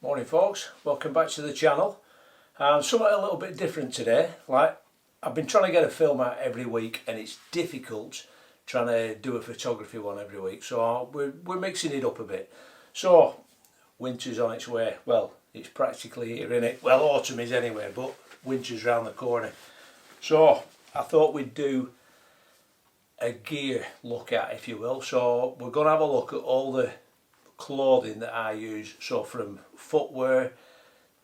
Morning folks, welcome back to the channel. Something a little bit different today. Like, I've been trying to get a film out every week and it's difficult trying to do a photography one every week, so we're mixing it up a bit. So winter's on its way. Well, it's practically here, isn't it? Well, autumn is anyway, but winter's round the corner. So I thought we'd do a gear look at, if you will. So we're going to have a look at all the clothing that I use, so from footwear,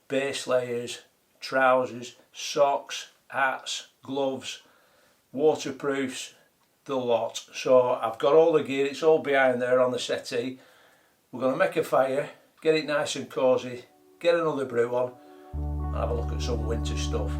base layers, trousers, socks, hats, gloves, waterproofs, the lot. So I've got all the gear, it's all behind there on the settee. We're going to make a fire, get it nice and cosy, get another brew on and have a look at some winter stuff.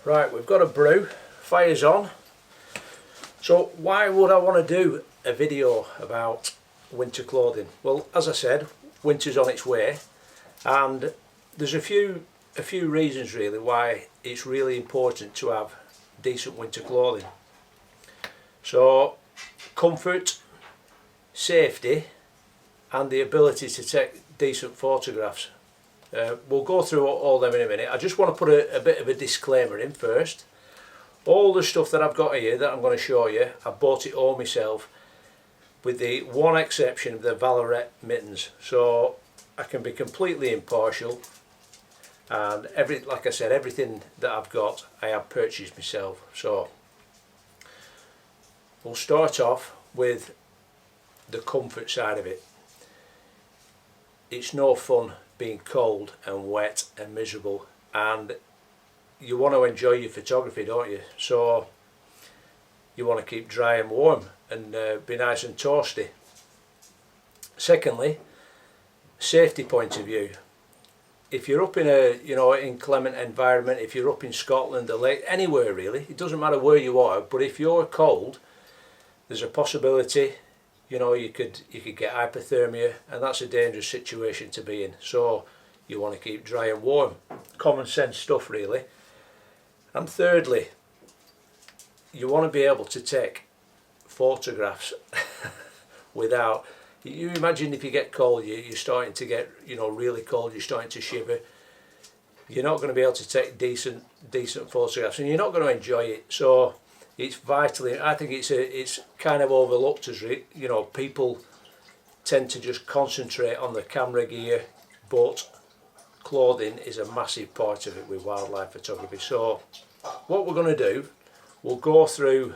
Right, we've got a brew, fire's on. So why would I want to do a video about winter clothing? Well, as I said, winter's on its way, and there's a few reasons really why it's really important to have decent winter clothing. So comfort, safety, and the ability to take decent photographs. We'll go through all them in a minute. I just want to put a bit of a disclaimer in first. All the stuff that I've got here that I'm going to show you, I bought it all myself, with the one exception of the Valorette mittens. So I can be completely impartial, and like I said, everything that I've got I have purchased myself. So we'll start off with the comfort side of it. It's no fun being cold and wet and miserable, and you want to enjoy your photography, don't you? So you want to keep dry and warm and be nice and toasty. Secondly, safety point of view. If you're up in a inclement environment, if you're up in Scotland, the lake, anywhere really, it doesn't matter where you are, but if you're cold, there's a possibility you could get hypothermia, and that's a dangerous situation to be in. So you want to keep dry and warm. Common sense stuff really. And thirdly, you want to be able to take photographs without, you imagine if you get cold, you're starting to get really cold, you're starting to shiver, you're not going to be able to take decent photographs, and you're not going to enjoy it. So it's vitally, I think it's kind of overlooked as people tend to just concentrate on the camera gear, but clothing is a massive part of it with wildlife photography. So what we're going to do, we'll go through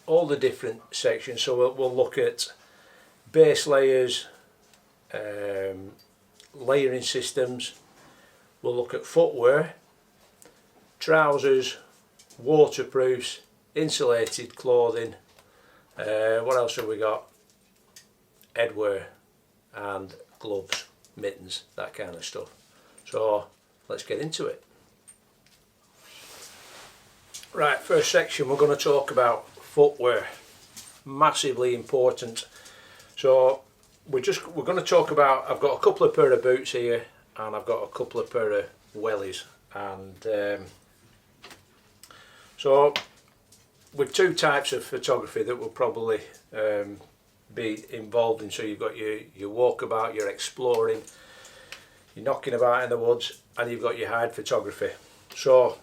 all the different sections. So we'll look at base layers, layering systems, we'll look at footwear, trousers, waterproofs, insulated clothing, what else have we got? Headwear and gloves, mittens, that kind of stuff. So let's get into it. Right, first section we're going to talk about footwear. Massively important. So we're going to talk about, I've got a couple of pair of boots here and I've got a couple of pair of wellies, and so with two types of photography that will probably be involved in. So you've got your walkabout, you're exploring, you're knocking about in the woods, and you've got your hide photography. So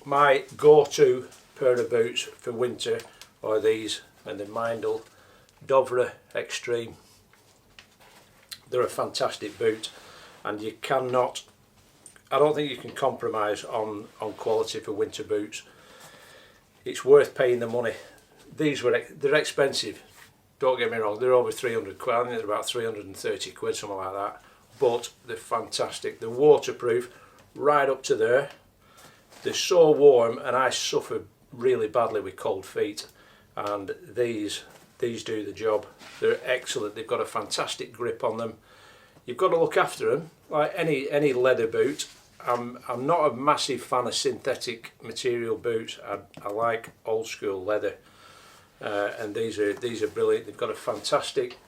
my go-to pair of boots for winter are these, and the Mindel Dovra Extreme. They're a fantastic boot, and you cannot, I don't think you can compromise on quality for winter boots. It's worth paying the money. They're expensive, don't get me wrong, they're over 300 quid, I think they're about 330 quid, something like that, but they're fantastic. They're waterproof right up to there, they're so warm, and I suffer really badly with cold feet, and these do the job. They're excellent. They've got a fantastic grip on them. You've got to look after them like any leather boot. I'm not a massive fan of synthetic material boots. I like old school leather, and these are brilliant. They've got a fantastic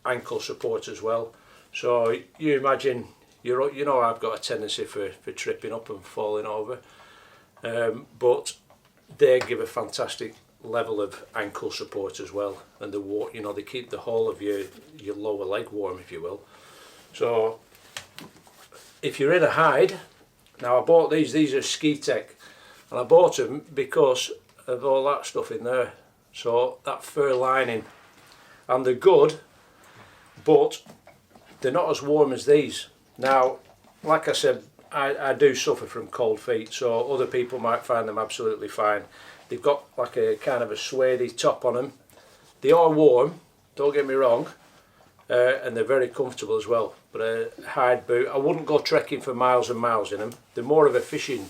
ankle support as well. So you imagine, you know I've got a tendency for tripping up and falling over, but they give a fantastic level of ankle support as well, and they keep the whole of your lower leg warm, if you will. So if you're in a hide, now I bought these are Ski Tech, and I bought them because of all that stuff in there, so that fur lining, and they're good, but they're not as warm as these. Now, like I said, I do suffer from cold feet, so other people might find them absolutely fine. They've got like a kind of a suede top on them. They are warm, don't get me wrong, and they're very comfortable as well. But a hide boot, I wouldn't go trekking for miles and miles in them. They're more of a fishing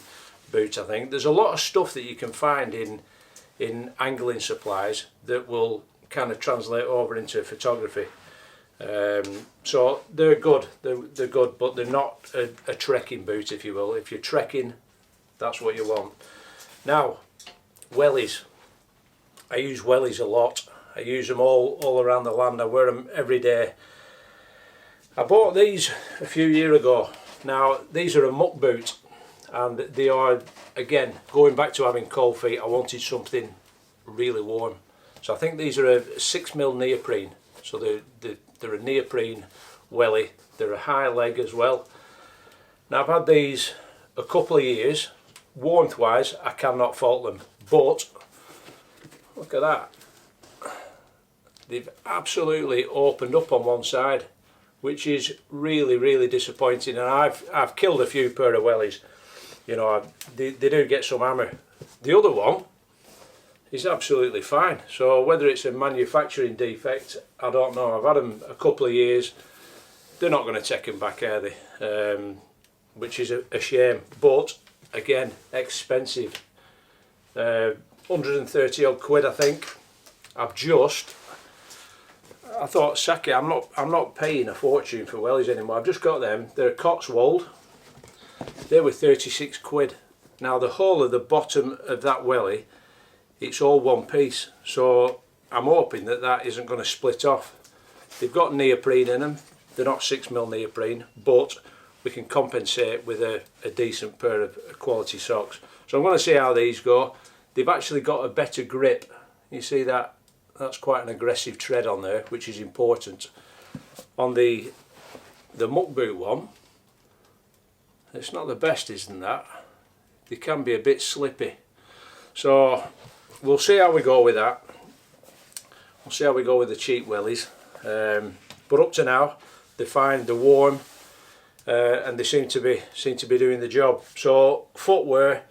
boot, I think. There's a lot of stuff that you can find in angling supplies that will kind of translate over into photography. So they're good, they're good, but they're not a trekking boot, if you will. If you're trekking, that's what you want. Now, wellies. I use wellies a lot. I use them all around the land. I wear them every day. I bought these a few years ago. Now, these are a muck boot, and they are, again, going back to having cold feet, I wanted something really warm. So I think these are a 6mm neoprene. So they're a neoprene welly. They're a high leg as well. Now, I've had these a couple of years. Warmth wise, I cannot fault them, but look at that. They've absolutely opened up on one side, which is really disappointing, and I've killed a few pair of wellies. You know, they do get some hammer. The other one is absolutely fine, so whether it's a manufacturing defect, I don't know. I've had them a couple of years. They're not going to take them back, are they? Which is a shame, but again, expensive. 130 odd quid, I think. I thought, Saki, I'm not paying a fortune for wellies anymore. I've just got them. They're a Cotswold. They were 36 quid. Now, the whole of the bottom of that welly, it's all one piece. So I'm hoping that isn't going to split off. They've got neoprene in them. They're not 6mm neoprene, but we can compensate with a decent pair of quality socks. So I'm going to see how these go. They've actually got a better grip. You see that? That's quite an aggressive tread on there, which is important. On the muck boot one, it's not the best, isn't that? They can be a bit slippy. So we'll see how we go with that. We'll see how we go with the cheap wellies. But up to now, they're fine, they're warm, and they seem to be doing the job. So Footwear,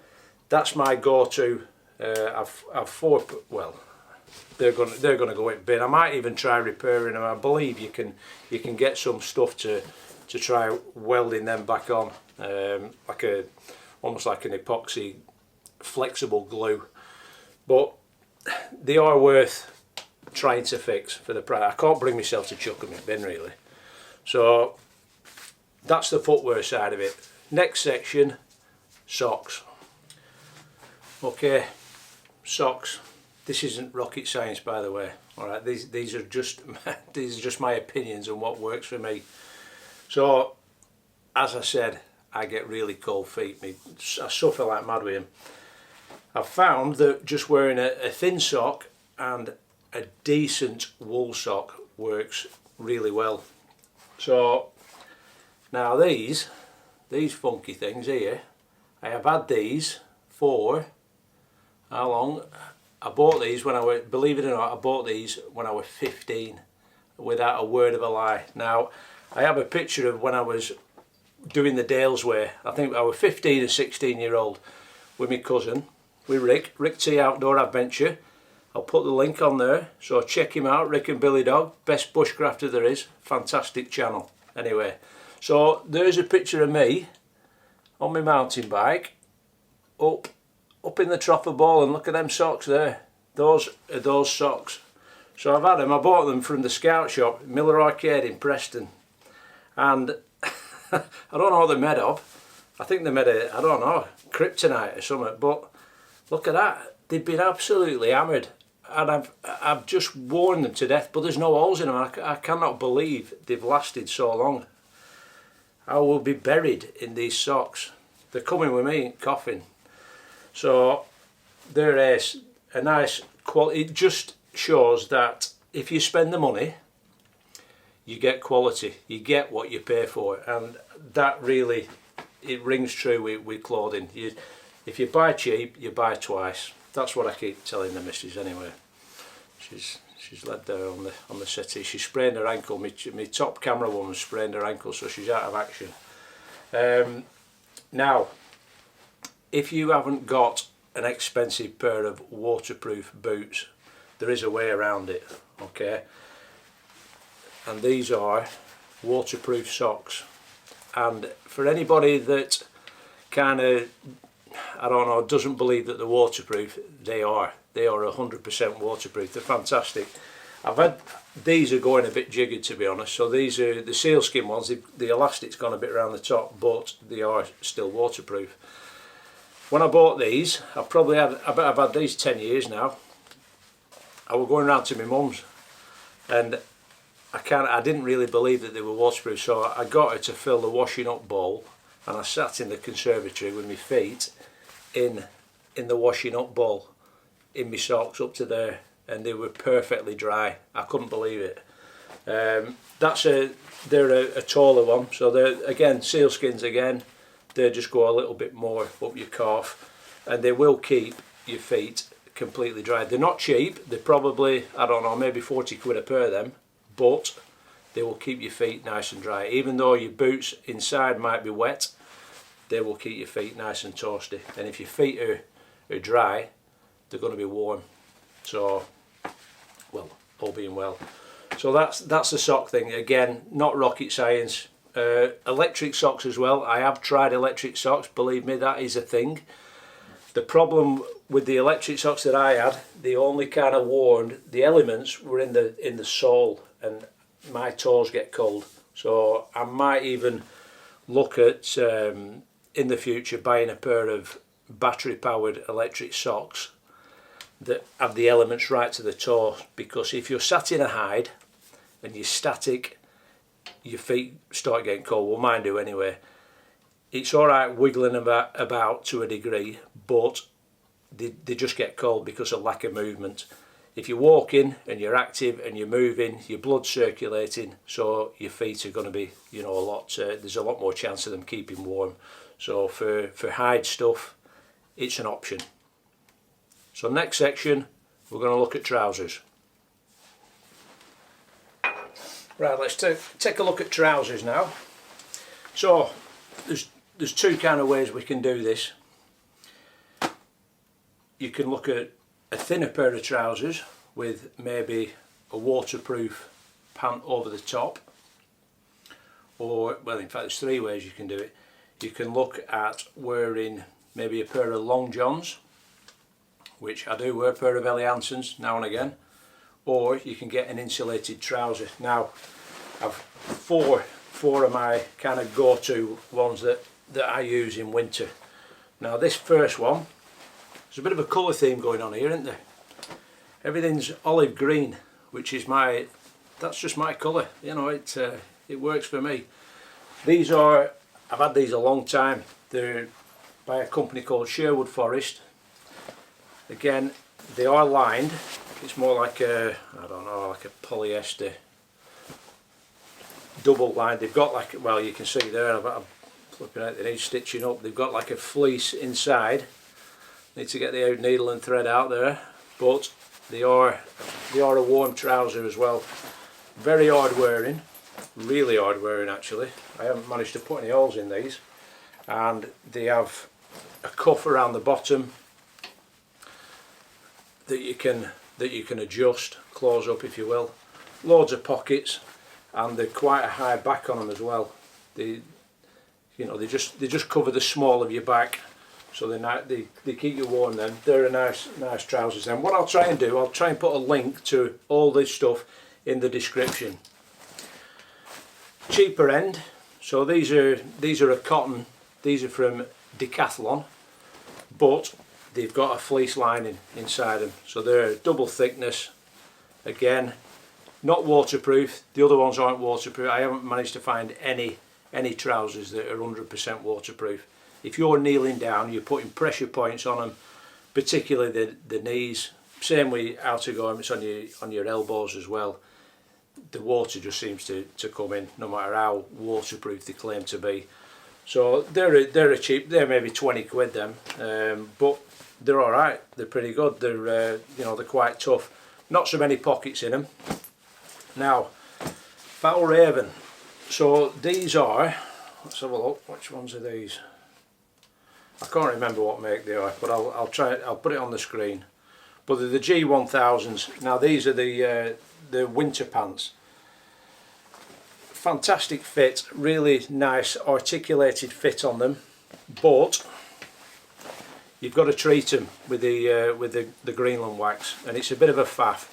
that's my go-to. I've four. Well, they're going to go in bin. I might even try repairing them. I believe you can get some stuff to try welding them back on, almost like an epoxy flexible glue. But they are worth trying to fix for the price. I can't bring myself to chuck them in bin, really. So that's the footwear side of it. Next section, socks. Okay, socks. This isn't rocket science, by the way. All right, these are just my opinions on what works for me. So, as I said, I get really cold feet. I suffer like mad with them. I've found that just wearing a thin sock and a decent wool sock works really well. So now these funky things here, I have had these for how long? I bought these when I was, believe it or not, I bought these when I was 15, without a word of a lie. Now, I have a picture of when I was doing the Dales Way. I think I was 15 or 16 year old with my cousin, with Rick T Outdoor Adventure. I'll put the link on there, so check him out, Rick and Billy Dog, best bushcrafter there is, fantastic channel. Anyway, so there's a picture of me on my mountain bike up in the trough of ball, and look at them socks there. Those are those socks. So I've had them. I bought them from the Scout shop, Miller Arcade in Preston, and I don't know what they're made of. I think they're made of, I don't know, kryptonite or something. But look at that. They've been absolutely hammered, and I've just worn them to death. But there's no holes in them. I cannot believe they've lasted so long. I will be buried in these socks. They're coming with me in coffin. So they're a nice quality. It just shows that if you spend the money, you get quality. You get what you pay for, and that really, it rings true with clothing. If you buy cheap, you buy twice. That's what I keep telling the missus anyway. She's led there on the settee. She sprained her ankle. My top camera woman sprained her ankle, so she's out of action. Now, if you haven't got an expensive pair of waterproof boots, there is a way around it, okay? And these are waterproof socks. And for anybody that kind of, I don't know, doesn't believe that they're waterproof, they are 100% waterproof. They're fantastic. These are going a bit jiggered, to be honest. So these are the sealskin ones. The elastic's gone a bit around the top, but they are still waterproof. When I bought these, I've had these 10 years now. I was going round to my mum's, and I didn't really believe that they were waterproof, so I got her to fill the washing up bowl, and I sat in the conservatory with my feet in the washing up bowl, in my socks up to there, and they were perfectly dry. I couldn't believe it. They're a taller one, so they're again sealskins again. They just go a little bit more up your calf, and they will keep your feet completely dry. They're not cheap. They're probably, I don't know, maybe 40 quid a pair of them, but they will keep your feet nice and dry. Even though your boots inside might be wet, they will keep your feet nice and toasty. And if your feet are dry, they're going to be warm. So, well, all being well. So that's the sock thing. Again, not rocket science. Electric socks as well. I have tried electric socks. Believe me, that is a thing. The problem with the electric socks that I had, they only kind of warned, the elements were in the sole, and my toes get cold. So I might even look at in the future buying a pair of battery powered electric socks that have the elements right to the toe, because if you're sat in a hide and you're static, your feet start getting cold. Well, mine do anyway. It's alright wiggling about to a degree, but they just get cold because of lack of movement. If you're walking and you're active and you're moving, your blood's circulating, so your feet are going to be, you know, there's a lot more chance of them keeping warm. So for hide stuff, it's an option. So next section, we're going to look at trousers. Right, let's take a look at trousers now. So there's two kind of ways we can do this. You can look at a thinner pair of trousers with maybe a waterproof pant over the top, or, well, in fact there's three ways you can do it. You can look at wearing maybe a pair of long johns, which I do wear, a pair of Ellie Hansons now and again, or you can get an insulated trouser. Now I've four of my kind of go-to ones that I use in winter. Now this first one, there's a bit of a colour theme going on here, isn't there? Everything's olive green, which is that's just my colour, you know, it works for me. These are, I've had these a long time. They're by a company called Sherwood Forest. Again, they are lined. It's more like I don't know, like a polyester double lined. They've got like, well, you can see there, I'm flipping out, they need stitching up. They've got like a fleece inside. Need to get the needle and thread out there, but they are a warm trouser as well. Very hard wearing, really hard wearing actually. I haven't managed to put any holes in these, and they have a cuff around the bottom that you can adjust, close up if you will. Loads of pockets, and they're quite a high back on them as well. They just cover the small of your back, so they keep you warm then. They're a nice trousers then. What I'll try and do, I'll try and put a link to all this stuff in the description. Cheaper end, so these are a cotton, these are from Decathlon, but they've got a fleece lining inside them, so they're double thickness. Again, not waterproof. The other ones aren't waterproof. I haven't managed to find any trousers that are 100% waterproof. If you're kneeling down, you're putting pressure points on them, particularly the knees. Same with outer garments on your elbows as well. The water just seems to come in, no matter how waterproof they claim to be. So they're a cheap. They're maybe 20 quid them, but they're all right. They're pretty good. They're you know, they're quite tough. Not so many pockets in them. Now, Footwear. So these are. Let's have a look. Which ones are these? I can't remember what make they are, but I'll try it. I'll put it on the screen. But they're the G1000s. Now these are the winter pants. Fantastic fit, really nice articulated fit on them, but you've got to treat them with the Greenland wax, and it's a bit of a faff.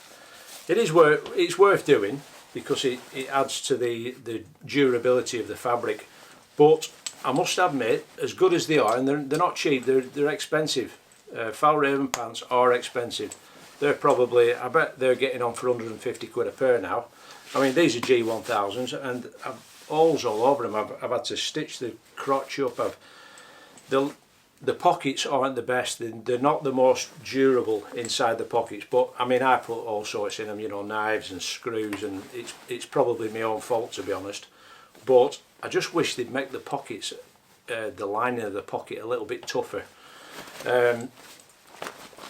It's worth doing because it adds to the durability of the fabric, but I must admit, as good as they are, and they're not cheap, they're expensive. Footwear pants are expensive. They're probably, I bet they're getting on for 150 quid a pair now. I mean, these are G1000s, and holes all over them. I've had to stitch the crotch up. The pockets aren't the best. They're not the most durable inside the pockets. But I mean, I put all sorts in them, you know, knives and screws, and it's probably my own fault, to be honest. But I just wish they'd make the pockets, the lining of the pocket, a little bit tougher.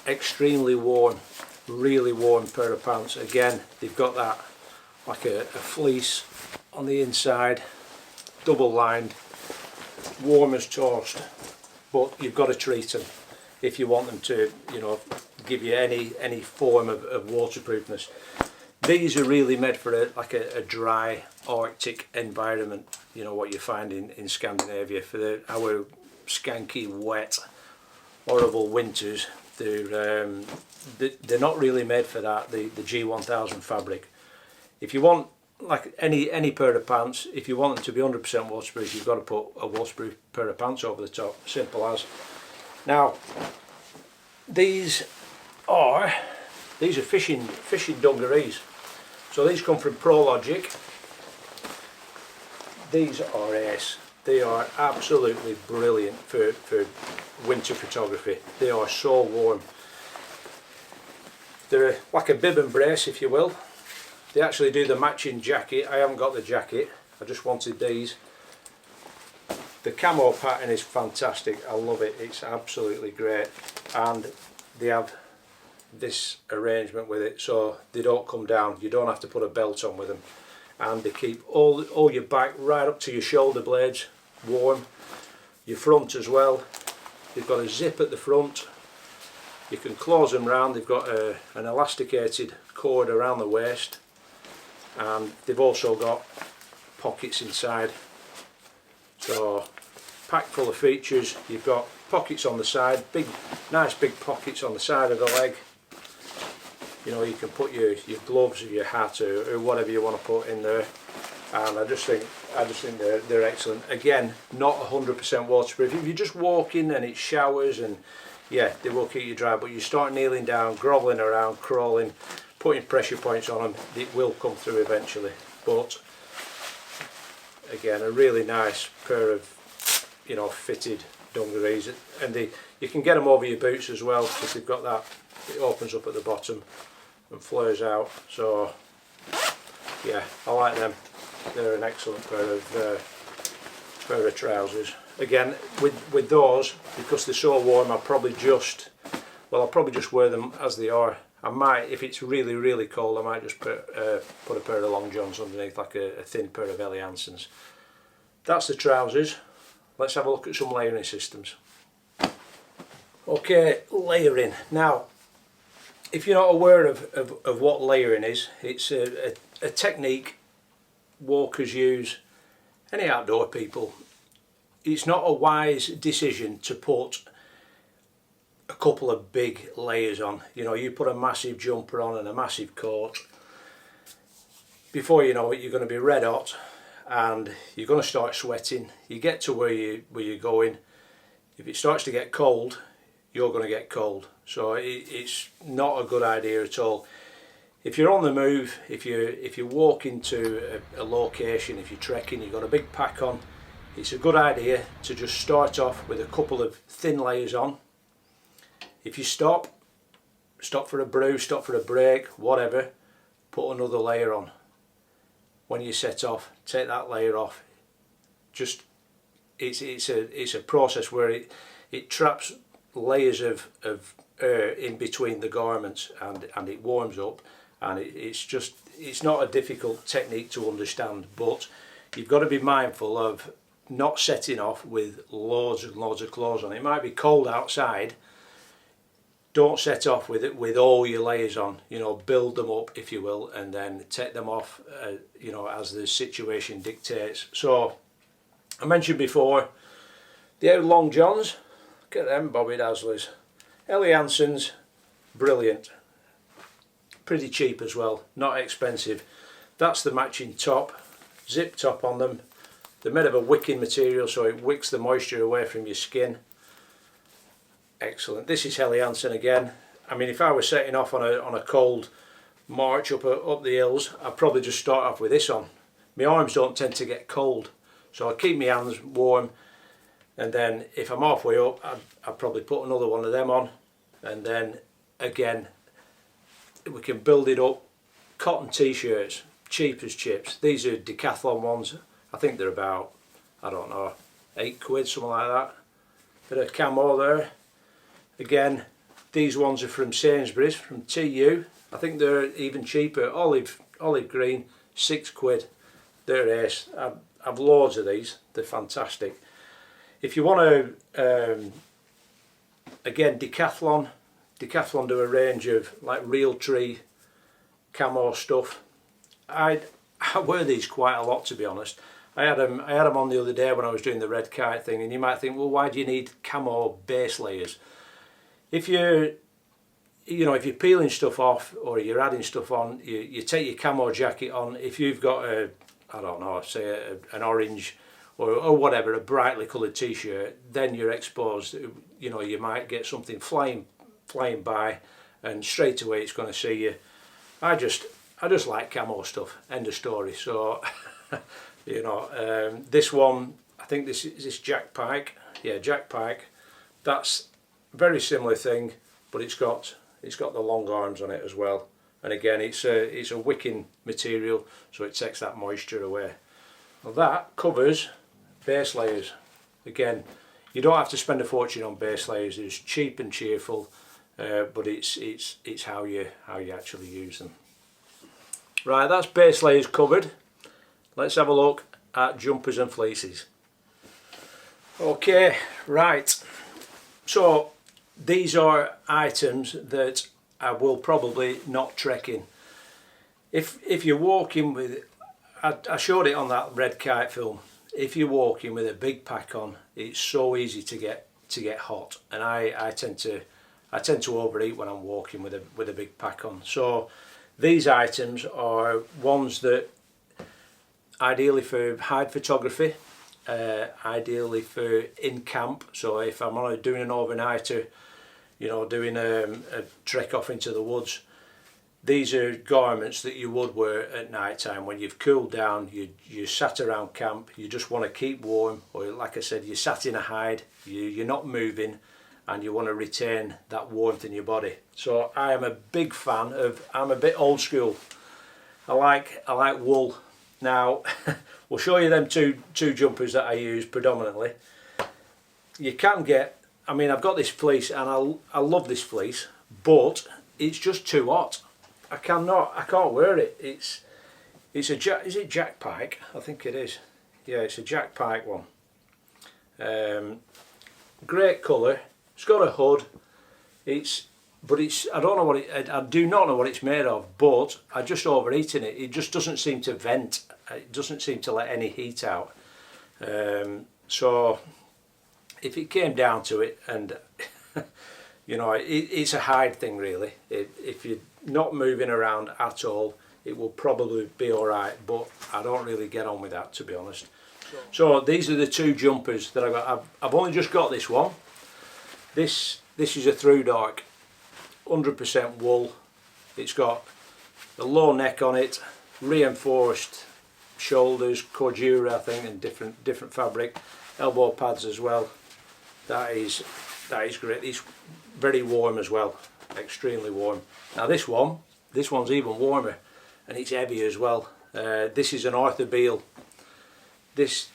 Extremely warm, really warm pair of pants. Again, they've got that like a fleece on the inside, double lined, warm as toast, but you've got to treat them if you want them to, you know, give you any form of waterproofness. These are really made for a dry Arctic environment, you know, what you find in Scandinavia. For our skanky, wet, horrible winters, they're not really made for that, the G1000 fabric. If you want, like any pair of pants, if you want them to be 100% waterproof, you've got to put a waterproof pair of pants over the top. Simple as. Now, these are fishing dungarees. So these come from ProLogic. These are ace. They are absolutely brilliant for winter photography. They are so warm. They're like a bib and brace, if you will. They actually do the matching jacket. I haven't got the jacket, I just wanted these. The camo pattern is fantastic. I love it. It's absolutely great. And they have this arrangement with it, so they don't come down. You don't have to put a belt on with them. And they keep all your back right up to your shoulder blades warm. Your front as well. They've got a zip at the front. You can close them round. They've got an elasticated cord around the waist. And they've also got pockets inside, so packed full of features. You've got pockets on the side, nice big pockets on the side of the leg. You know, you can put your gloves or your hat or whatever you want to put in there. And I just think they're excellent. Again, not 100% waterproof. If you're just walking and it showers, and yeah, they will keep you dry. But you start kneeling down, grovelling around, crawling, putting pressure points on them, it will come through eventually. But again, a really nice pair of, you know, fitted dungarees, and you can get them over your boots as well, because they've got that, it opens up at the bottom and flares out. So yeah, I like them. They're an excellent pair of trousers. Again, with those, because they're so warm, I'll probably just wear them as they are. I might, if it's really, really cold, I might just put a pair of long johns underneath, like a thin pair of Ellie Hansons. That's the trousers. Let's have a look at some layering systems. Okay, layering. Now, if you're not aware of what layering is, it's a technique walkers use, any outdoor people. It's not a wise decision to put couple of big layers on. You know, you put a massive jumper on and a massive coat, before you know it you're going to be red hot and you're going to start sweating. You get to where you're going, if it starts to get cold, you're going to get cold. So it's not a good idea at all. If you're on the move, if you walk into a location, if you're trekking, you've got a big pack on, it's a good idea to just start off with a couple of thin layers on. If you stop for a brew, stop for a break, whatever, put another layer on. When you set off, take that layer off. Just it's a process where it traps layers of air in between the garments, and it warms up, and it's not a difficult technique to understand, but you've got to be mindful of not setting off with loads and loads of clothes on. It might be cold outside. Don't set off with it with all your layers on. You know, build them up, if you will, and then take them off, you know, as the situation dictates. So I mentioned before the old long johns. Look at them Bobby Dazzlers. Ellie Hanson's, brilliant. Pretty cheap as well, not expensive. That's the matching top, zip top on them. They're made of a wicking material, so it wicks the moisture away from your skin. Excellent. This is Helly Hansen again. I mean, if I was setting off on a cold march up the hills, I'd probably just start off with this on. My arms don't tend to get cold, so I keep my hands warm, and then if I'm halfway up, I'd probably put another one of them on, and then again we can build it up. Cotton t-shirts, cheap as chips. These are Decathlon ones. I think they're about, I don't know, £8, something like that. Bit of camo there. Again, these ones are from Sainsbury's, from TU. I think they're even cheaper. Olive green, £6. They're ace. I've loads of these. They're fantastic. If you want to, again, Decathlon do a range of like real tree camo stuff. I wear these quite a lot, to be honest. I had them on the other day when I was doing the red kite thing, and you might think, well, why do you need camo base layers? If you're peeling stuff off or you're adding stuff on, you take your camo jacket on. If you've got I don't know, say an orange or whatever, a brightly coloured t-shirt, then you're exposed. You know, you might get something flying by, and straight away it's going to see you. I just like camo stuff. End of story. So you know, this one, I think this is Jack Pike. Yeah, Jack Pike. That's a very similar thing, but it's got the long arms on it as well. And again, it's a wicking material, so it takes that moisture away. Well, that covers base layers. Again, you don't have to spend a fortune on base layers. It's cheap and cheerful, but it's how you actually use them. Right, that's base layers covered. Let's have a look at jumpers and fleeces. Okay, right. So these are items that I will probably not trek in. If you're walking with, I showed it on that red kite film. If you're walking with a big pack on, it's so easy to get hot, and I tend to overeat when I'm walking with a big pack on. So these items are ones that ideally for hide photography, ideally for in camp. So if I'm doing an overnighter, you know, doing a trek off into the woods, these are garments that you would wear at night time when you've cooled down, you sat around camp, you just want to keep warm, or like I said, you sat in a hide, you're not moving, and you want to retain that warmth in your body. So I am a big fan of, I'm a bit old school. I like wool. Now we'll show you them two jumpers that I use predominantly. You can get, I mean, I've got this fleece, and I love this fleece, but it's just too hot. I can't wear it. It's a is it Jack Pike? I think it is. Yeah, it's a Jack Pike one. Great colour. It's got a hood. But I don't know what I do not know what it's made of, but I just overeating it. It just doesn't seem to vent. It doesn't seem to let any heat out. So if it came down to it, and You know, it's a hide thing really. If you're not moving around at all, it will probably be alright, but I don't really get on with that, to be honest. So these are the two jumpers that I got. I've only just got this one. This is a through dark, 100% wool. It's got a low neck on it, reinforced shoulders, cordura I think, and different fabric, elbow pads as well. That is great. It's very warm as well, extremely warm. Now this one's even warmer, and it's heavy as well. This is an orthobeal. This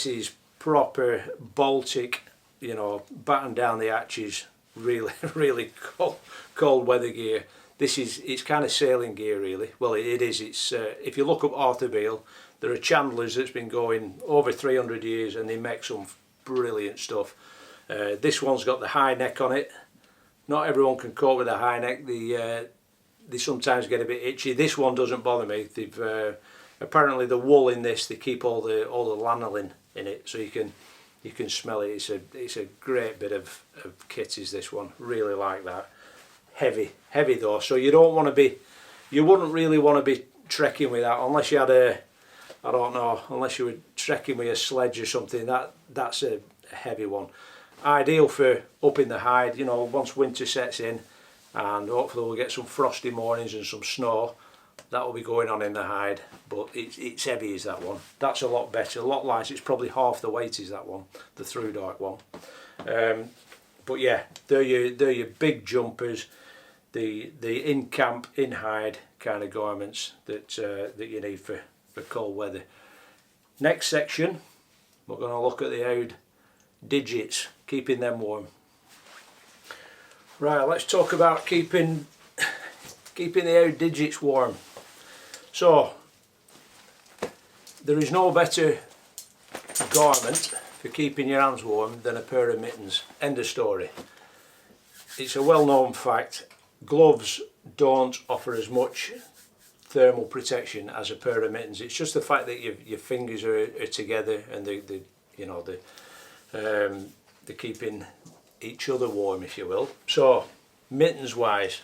is proper Baltic, you know, batten down the hatches, really cold weather gear. It's kind of sailing gear really. Well, it is. It's if you look up orthobeal, there are chandlers that's been going over 300 years, and they make some brilliant stuff. This one's got the high neck on it. Not everyone can cope with a high neck. They sometimes get a bit itchy. This one doesn't bother me. They've apparently the wool in this, they keep all the lanolin in it, so you can smell it. It's a great bit of kit is this one. Really like that. Heavy though. So you wouldn't really want to be trekking with that unless you had unless you were trekking with a sledge or something. That's a heavy one. Ideal for up in the hide, you know, once winter sets in, and hopefully we'll get some frosty mornings and some snow. That will be going on in the hide, but it's heavy is that one. That's a lot better, a lot lighter. It's probably half the weight is that one, the through dark one. But yeah, they're your big jumpers, the in camp, in hide kind of garments that you need for cold weather. Next section, we're going to look at the oud digits, keeping them warm. Right, let's talk about keeping the oud digits warm. So there is no better garment for keeping your hands warm than a pair of mittens. End of story. It's a well-known fact. Gloves don't offer as much thermal protection as a pair of mittens. It's just the fact that your fingers are together, and they're keeping each other warm, if you will. So mittens wise,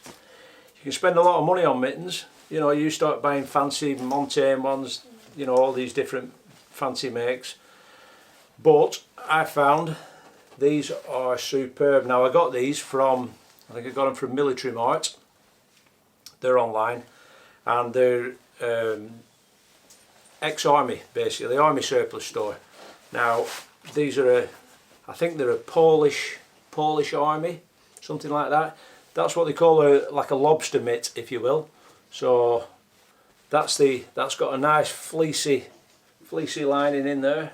you can spend a lot of money on mittens. You know, you start buying fancy Montaigne ones, you know, all these different fancy makes. But I found these are superb. Now I got these from, I think I got them from Military Mart. They're online, and they're ex-army, basically, army surplus store. Now these are I think they're a Polish army, something like that. That's what they call like a lobster mitt, if you will. So that's got a nice fleecy lining in there,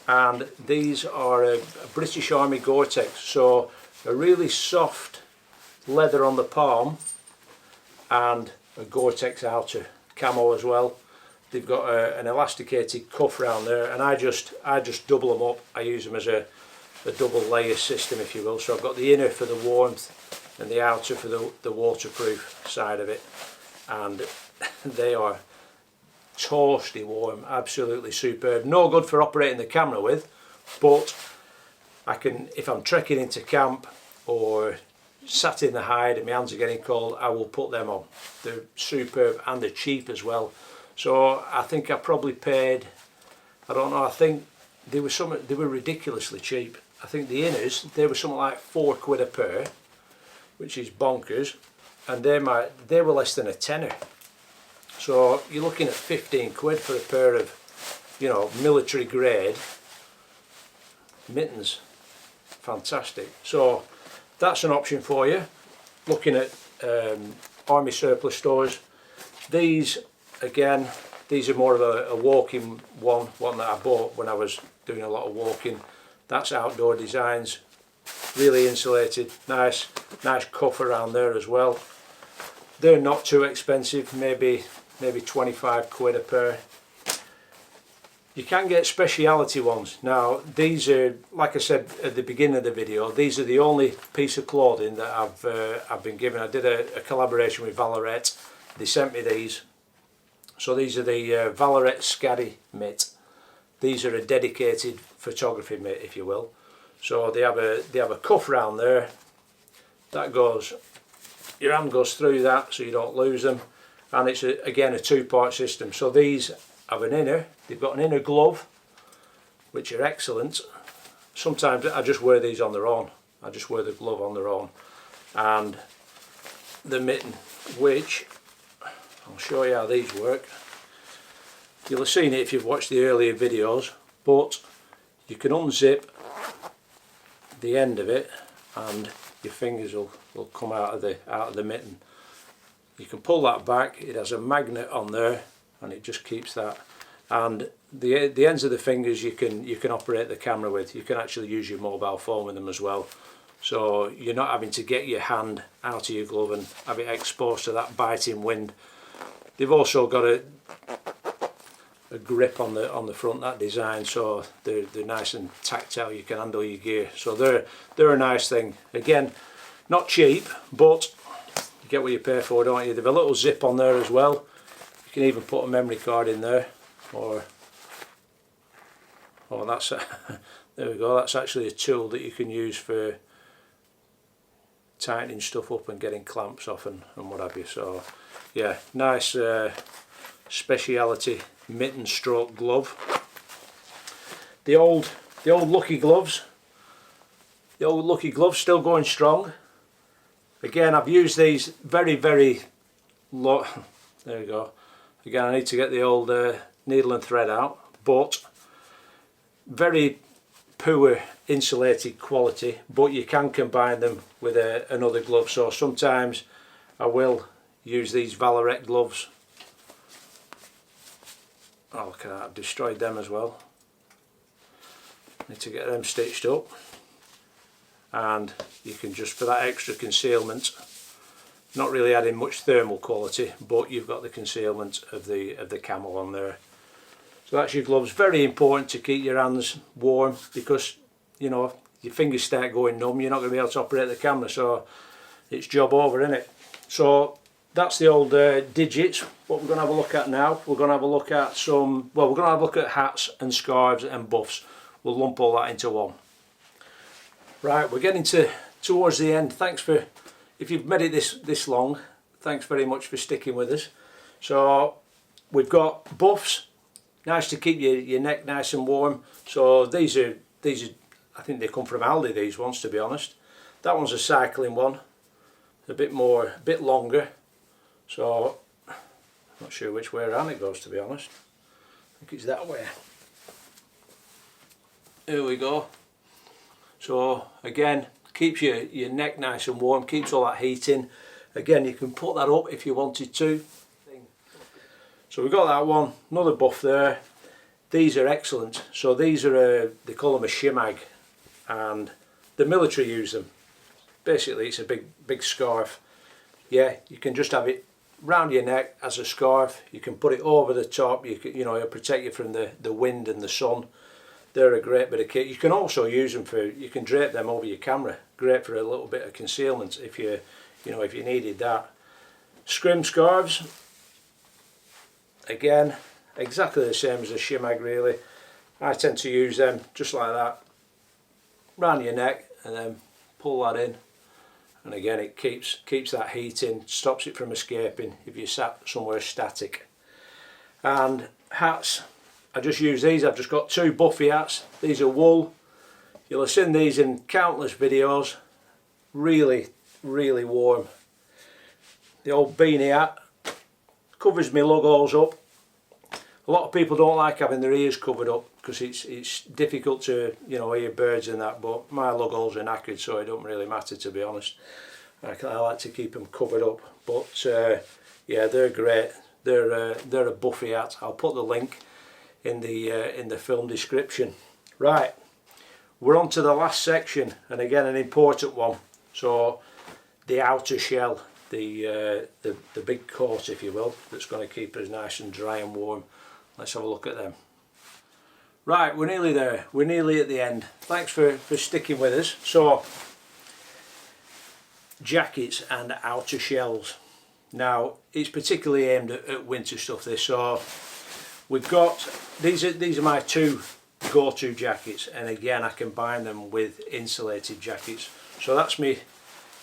and these are a British Army Gore-Tex, so a really soft leather on the palm and a Gore-Tex outer, camo as well. They've got an elasticated cuff around there, and I just double them up. I use them as a double layer system, if you will. So I've got the inner for the warmth and the outer for the waterproof side of it, and they are toasty warm, absolutely superb. No good for operating the camera with, but I can, if I'm trekking into camp or sat in the hide and my hands are getting cold, I will put them on. They're superb, and they're cheap as well. So I think I probably paid, I don't know, I think they were ridiculously cheap. I think the inners, they were something like £4 a pair, which is bonkers, and they were less than a tenner. So you're looking at 15 quid for a pair of, you know, military grade mittens. Fantastic. So that's an option for you. Looking at army surplus stores. These, again, these are more of a walking one that I bought when I was doing a lot of walking. That's Outdoor Designs, really insulated, nice cuff around there as well. They're not too expensive, maybe 25 quid a pair. You can get speciality ones. Now these are, like I said at the beginning of the video, these are the only piece of clothing that I've been given. I did a collaboration with Valorette. They sent me these. So these are the Valorette Scaddy mitt. These are a dedicated photography mitt, if you will. So they have a cuff round there. that goes, your hand goes through that so you don't lose them, and it's again a two-part system. So these have an inner, they've got an inner glove, which are excellent. Sometimes I just wear these on their own, I just wear the glove on their own, and the mitten, which I'll show you how these work. You'll have seen it if you've watched the earlier videos, but you can unzip the end of it and your fingers will come out of the mitten. You can pull that back, it has a magnet on there and it just keeps that, and the ends of the fingers you can operate the camera with. You can actually use your mobile phone with them as well, so you're not having to get your hand out of your glove and have it exposed to that biting wind. They've also got a grip on the front, that design, so they're nice and tactile. You can handle your gear, so they're a nice thing. Again, not cheap, but you get what you pay for, don't you? They've a little zip on there as well. You can even put a memory card in there, or that's there we go. That's actually a tool that you can use for tightening stuff up and getting clamps off and what have you. So yeah, nice speciality mitten stroke glove. The old Lucky gloves. The old Lucky gloves still going strong. Again, I've used these very low. There we go. Again, I need to get the old needle and thread out, but very poor insulated quality, but you can combine them with another glove. So sometimes I will use these Valorec gloves. Oh, look at that, I've destroyed them as well. Need to get them stitched up, and you can just, for that extra concealment, not really adding much thermal quality, but you've got the concealment of the camel on there. So that's your gloves. Very important to keep your hands warm, because you know, if your fingers start going numb, you're not going to be able to operate the camera, so it's job over, isn't it? So that's the old digits. What we're going to have a look at now, we're going to have a look at some, well, we're going to have a look at hats and scarves and buffs. We'll lump all that into one. Right, we're getting towards the end. Thanks for, if you've made it this long, thanks very much for sticking with us. So we've got buffs, nice to keep your neck nice and warm. So these are I think they come from Aldi, these ones, to be honest. That one's a cycling one, a bit longer. So I'm not sure which way around it goes, to be honest. I think it's that way. Here we go. So again, keeps your neck nice and warm, keeps all that heat in. Again, you can put that up if you wanted to. So we've got that one, another buff there. These are excellent. So these are they call them a shimag, and the military use them. Basically, it's a big scarf. Yeah, you can just have it round your neck as a scarf. You can put it over the top. You know, it'll protect you from the wind and the sun. They're a great bit of kit. You can also use them for, you can drape them over your camera. Great for a little bit of concealment if you needed that. Scrim scarves, again, exactly the same as a shimag really. I tend to use them just like that, round your neck, and then pull that in. And again, it keeps that heat in, stops it from escaping if you're sat somewhere static. And hats, I just use these. I've just got two Buffy hats. These are wool. You'll have seen these in countless videos. Really warm. The old beanie hat covers my logos up. A lot of people don't like having their ears covered up because it's difficult to, you know, hear birds and that, but my logos are knackered, so it don't really matter, to be honest. I like to keep them covered up, but yeah, they're great. They're a Buffy hat. I'll put the link in the film description. Right, we're on to the last section, and again an important one. So the outer shell, the big coat, if you will, that's going to keep us nice and dry and warm. Let's have a look at them. Right, we're nearly there. We're nearly at the end. Thanks for sticking with us. So, jackets and outer shells. Now, it's particularly aimed at winter stuff, this. So, we've got, these are my two go-to jackets, and again I combine them with insulated jackets. So that's my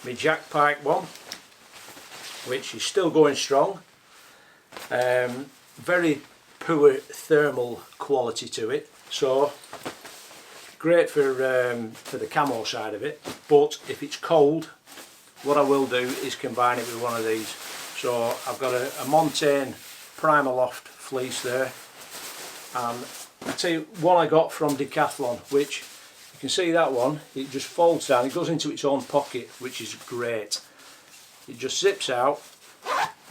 my jack pike one, which is still going strong. Very poor thermal quality to it, so great for the camo side of it, but if it's cold, what I will do is combine it with one of these. So I've got a Montane Primaloft fleece there, and I tell you one I got from Decathlon, which you can see that one, it just folds down, it goes into its own pocket, which is great. It just zips out.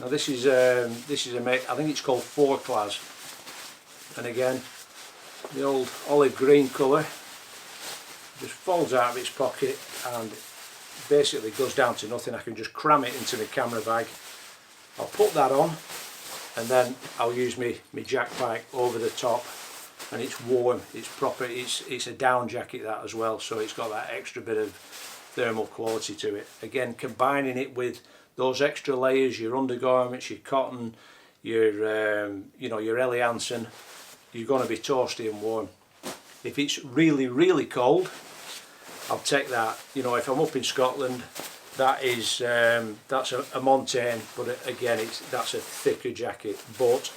Now this is a mate, I think it's called 4 Class, and again the old olive green colour, just folds out of its pocket and basically goes down to nothing. I can just cram it into my camera bag. I'll put that on, and then I'll use my jack pike over the top, and it's warm, it's proper, it's a down jacket that as well, so it's got that extra bit of thermal quality to it. Again, combining it with those extra layers, your undergarments, your cotton, your you know, your Ellie Hansen, you're going to be toasty and warm. If it's really cold, I'll take that. You know, if I'm up in Scotland, that is that's a Montane, but again, that's a thicker jacket, but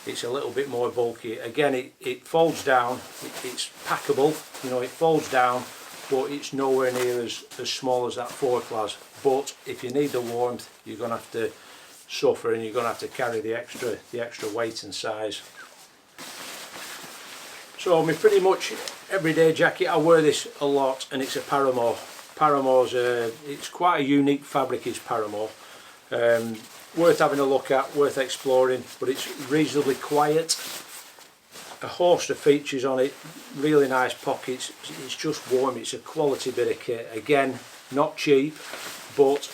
it's a little bit more bulky. Again, it folds down, it's packable, you know, it folds down, but it's nowhere near as small as that 4 Class. But if you need the warmth, you're going to have to suffer, and you're going to have to carry the extra weight and size. So my pretty much everyday jacket, I wear this a lot, and it's a Paramour. Paramour's it's quite a unique fabric, is Paramour. Worth having a look at, worth exploring, but it's reasonably quiet. A host of features on it, really nice pockets, it's just warm, it's a quality bit of kit. Again, not cheap, but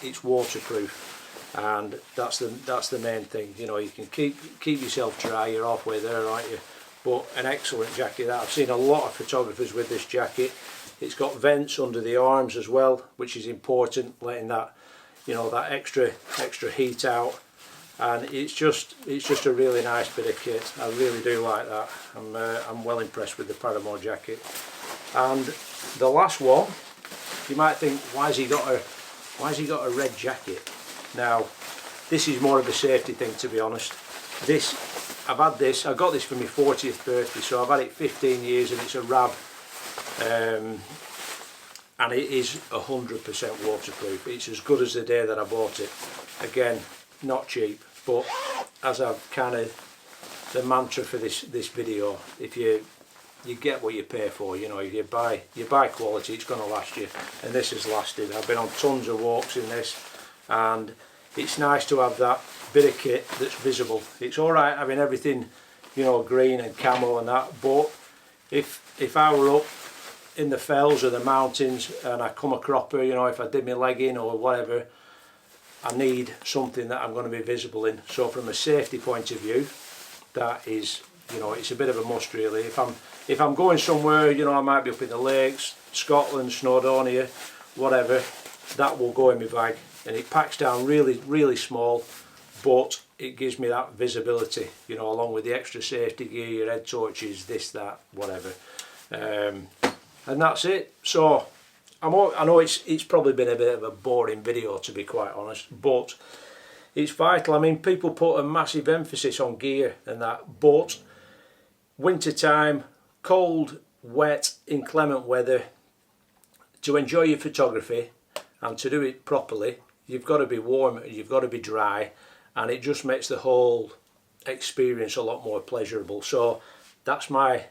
it's waterproof, and that's the main thing. You know, you can keep yourself dry, you're halfway there, aren't you? But an excellent jacket that I've seen a lot of photographers with this jacket. It's got vents under the arms as well, which is important, letting that, you know, that extra heat out, and it's just a really nice bit of kit. I really do like that. I'm well impressed with the Paramour jacket. And the last one, you might think, why has he got a red jacket? Now, this is more of a safety thing, to be honest. I got this for my 40th birthday, so I've had it 15 years, and it's a Rab, and it is 100% waterproof. It's as good as the day that I bought it. Again, not cheap, but as I've kind of, the mantra for this video, if you get what you pay for, you know, if you buy quality, it's going to last you, and this has lasted. I've been on tons of walks in this, and it's nice to have that bit of kit that's visible. It's alright having everything, you know, green and camo and that, but if I were up in the fells or the mountains and I come a cropper, you know, if I did my leg in or whatever, I need something that I'm going to be visible in. So from a safety point of view, that is, you know, it's a bit of a must really. If I'm going somewhere, you know, I might be up in the lakes, Scotland, Snowdonia, whatever, that will go in my bag, and it packs down really small, but it gives me that visibility, you know, along with the extra safety gear, your head torches, this, that, whatever, and that's it. So I know it's probably been a bit of a boring video, to be quite honest, but it's vital. I mean, people put a massive emphasis on gear and that, but winter time, cold, wet, inclement weather, to enjoy your photography and to do it properly, you've got to be warm, you've got to be dry, and it just makes the whole experience a lot more pleasurable. So that's my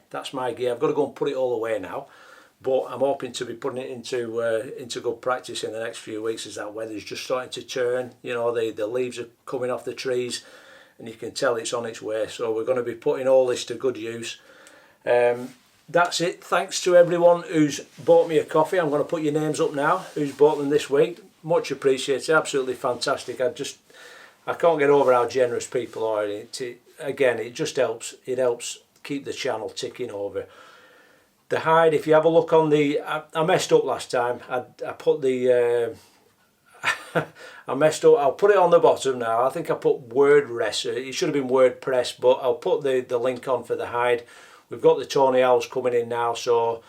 gear. I've got to go and put it all away now, but I'm hoping to be putting it into good practice in the next few weeks, as that weather's just starting to turn. You know, the leaves are coming off the trees, and you can tell it's on its way. So we're going to be putting all this to good use. That's it. Thanks to everyone who's bought me a coffee. I'm going to put your names up now, who's bought them this week. Much appreciated. Absolutely fantastic. I can't get over how generous people are. Again, it just helps. It helps keep the channel ticking over. The hide, if you have a look on the, I messed up last time. I put the, I messed up. I'll put it on the bottom now. I think I put WordPress. It should have been WordPress, but I'll put the link on for the hide. We've got the Tony Owls coming in now, so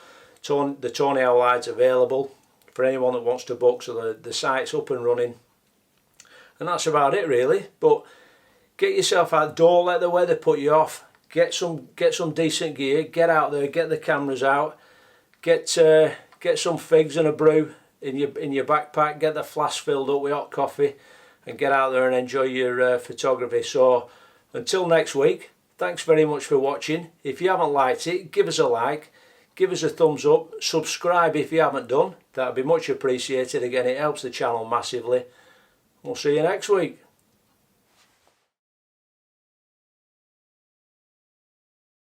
the Tony Owl hide's available for anyone that wants to book. So the site's up and running, and that's about it really. But get yourself out, don't let the weather put you off. Get some decent gear, get out there, get the cameras out, get some figs and a brew in your backpack, get the flask filled up with hot coffee, and get out there and enjoy your photography. So until next week, thanks very much for watching. If you haven't liked it, give us a like, give us a thumbs up, subscribe if you haven't done. That would be much appreciated. Again, it helps the channel massively. We'll see you next week.